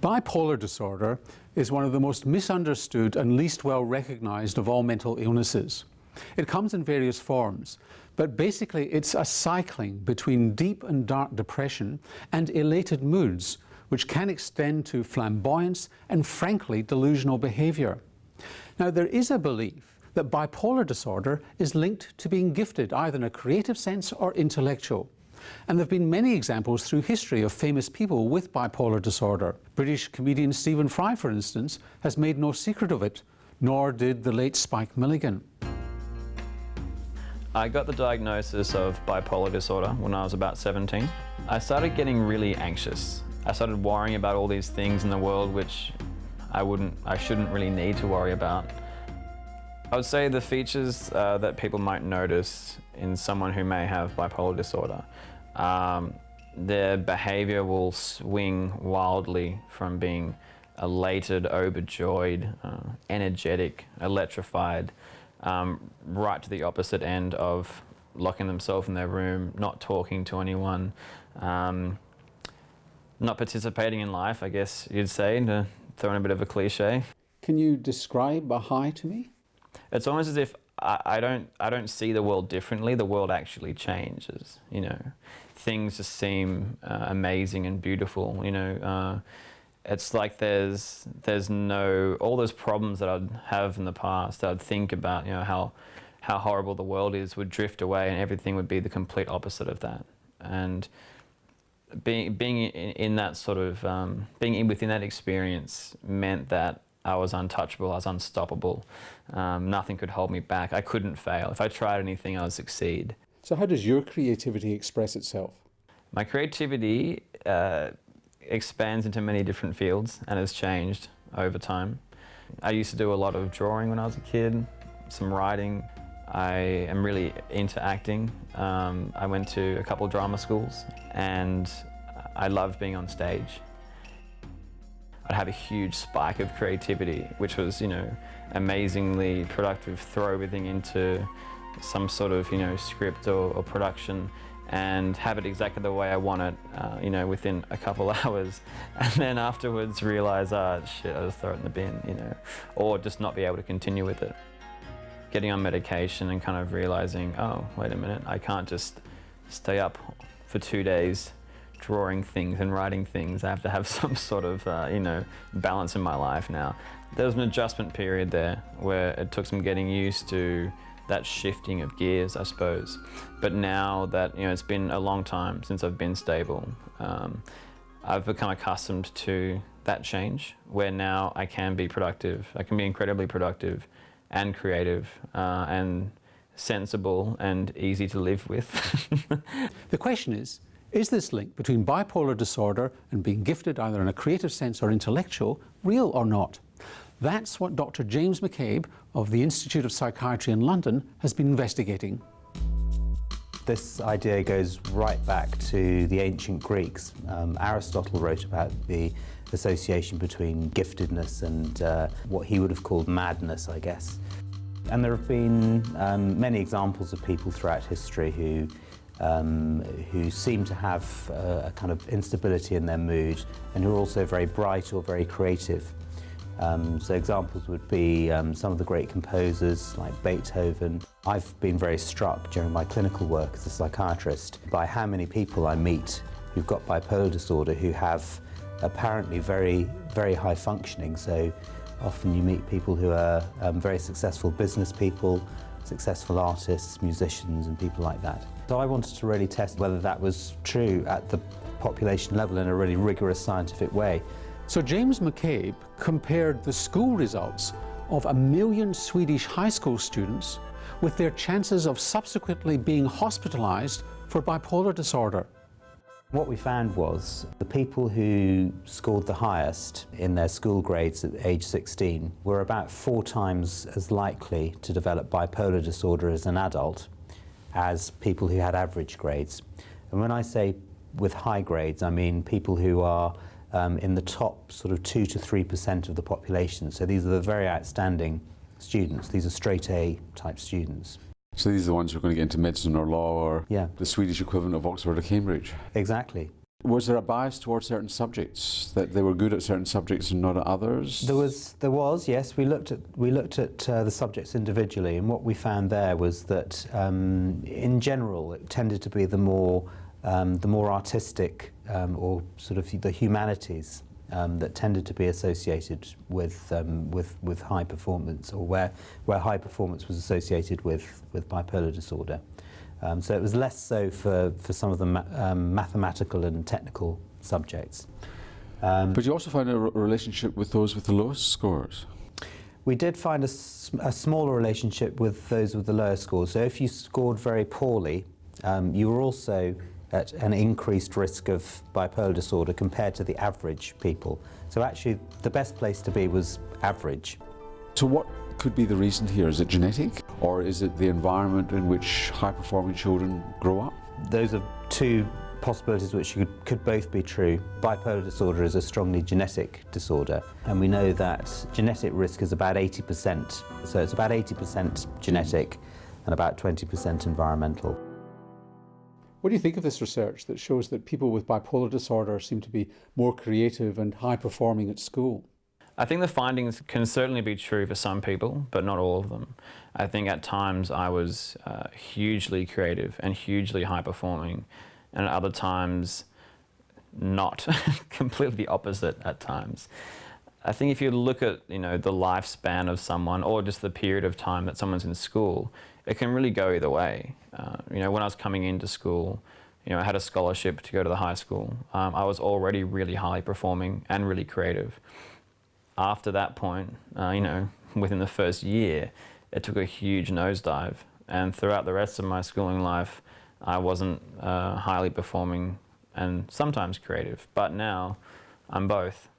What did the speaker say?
Bipolar disorder is one of the most misunderstood and least well recognized of all mental illnesses. It comes in various forms, but basically it's a cycling between deep and dark depression and elated moods, which can extend to flamboyance and frankly delusional behavior. Now, there is a belief that bipolar disorder is linked to being gifted either in a creative sense or intellectual. And there have been many examples through history of famous people with bipolar disorder. British comedian Stephen Fry, for instance, has made no secret of it, nor did the late Spike Milligan. I got the diagnosis of bipolar disorder when I was about 17. I started getting really anxious. I started worrying about all these things in the world which I shouldn't really need to worry about. I would say the features that people might notice in someone who may have bipolar disorder, their behavior will swing wildly from being elated, overjoyed, energetic, electrified, right to the opposite end of locking themselves in their room, not talking to anyone, not participating in life, I guess you'd say, to throw in a bit of a cliche. Can you describe a high to me? It's almost as if I don't see the world differently. The world actually changes. You know, things just seem amazing and beautiful. You know, it's like there's no all those problems that I'd have in the past. I'd think about, you know, how horrible the world is, would drift away, and everything would be the complete opposite of that. And being in that sort of within that experience meant that I was untouchable, I was unstoppable. Nothing could hold me back. I couldn't fail. If I tried anything, I would succeed. So how does your creativity express itself? My creativity expands into many different fields and has changed over time. I used to do a lot of drawing when I was a kid, some writing. I am really into acting. I went to a couple of drama schools and I loved being on stage. I'd have a huge spike of creativity, which was, you know, amazingly productive, throw everything into some sort of, you know, script or production and have it exactly the way I want it, you know, within a couple hours. And then afterwards realize, shit, I'll just throw it in the bin, you know, or just not be able to continue with it. Getting on medication and kind of realizing, oh, wait a minute, I can't just stay up for 2 days drawing things and writing things. I have to have some sort of, you know, balance in my life now. There was an adjustment period there where it took some getting used to that shifting of gears, I suppose. But now that, you know, it's been a long time since I've been stable, I've become accustomed to that change where now I can be productive. I can be incredibly productive and creative and sensible and easy to live with. The question is this link between bipolar disorder and being gifted either in a creative sense or intellectual real or not? That's what Dr. James McCabe of the Institute of Psychiatry in London has been investigating. This idea goes right back to the ancient Greeks. Aristotle wrote about the association between giftedness and what he would have called madness, I guess. And there have been many examples of people throughout history who seem to have a kind of instability in their mood and who are also very bright or very creative. So examples would be some of the great composers like Beethoven. I've been very struck during my clinical work as a psychiatrist by how many people I meet who've got bipolar disorder who have apparently very, very high functioning. So often you meet people who are very successful business people, successful artists, musicians and people like that. So I wanted to really test whether that was true at the population level in a really rigorous scientific way. So James McCabe compared the school results of 1 million Swedish high school students with their chances of subsequently being hospitalized for bipolar disorder. What we found was the people who scored the highest in their school grades at age 16 were about 4 times as likely to develop bipolar disorder as an adult as people who had average grades. And when I say with high grades, I mean people who are in the top sort of 2 to 3% of the population. So these are the very outstanding students. These are straight A type students. So these are the ones who are going to get into medicine or law or yeah, the Swedish equivalent of Oxford or Cambridge? Exactly. Was there a bias towards certain subjects, that they were good at certain subjects and not at others? There was, yes. We looked at the subjects individually, and what we found there was that, in general, it tended to be the more artistic or sort of the humanities that tended to be associated with high performance, or where high performance was associated with bipolar disorder. So it was less so for some of the mathematical and technical subjects. But you also found a relationship with those with the lowest scores? We did find a smaller relationship with those with the lower scores. So if you scored very poorly, you were also at an increased risk of bipolar disorder compared to the average people. So actually the best place to be was average. So what could be the reason here? Is it genetic, or is it the environment in which high-performing children grow up? Those are two possibilities which could both be true. Bipolar disorder is a strongly genetic disorder, and we know that genetic risk is about 80%. So it's about 80% genetic and about 20% environmental. What do you think of this research that shows that people with bipolar disorder seem to be more creative and high-performing at school? I think the findings can certainly be true for some people, but not all of them. I think at times I was hugely creative and hugely high-performing, and at other times not, completely the opposite at times. I think if you look at the lifespan of someone, or just the period of time that someone's in school, it can really go either way. When I was coming into school, I had a scholarship to go to the high school. I was already really highly performing and really creative. After that point, within the first year, it took a huge nosedive. And throughout the rest of my schooling life, I wasn't highly performing and sometimes creative. But now, I'm both.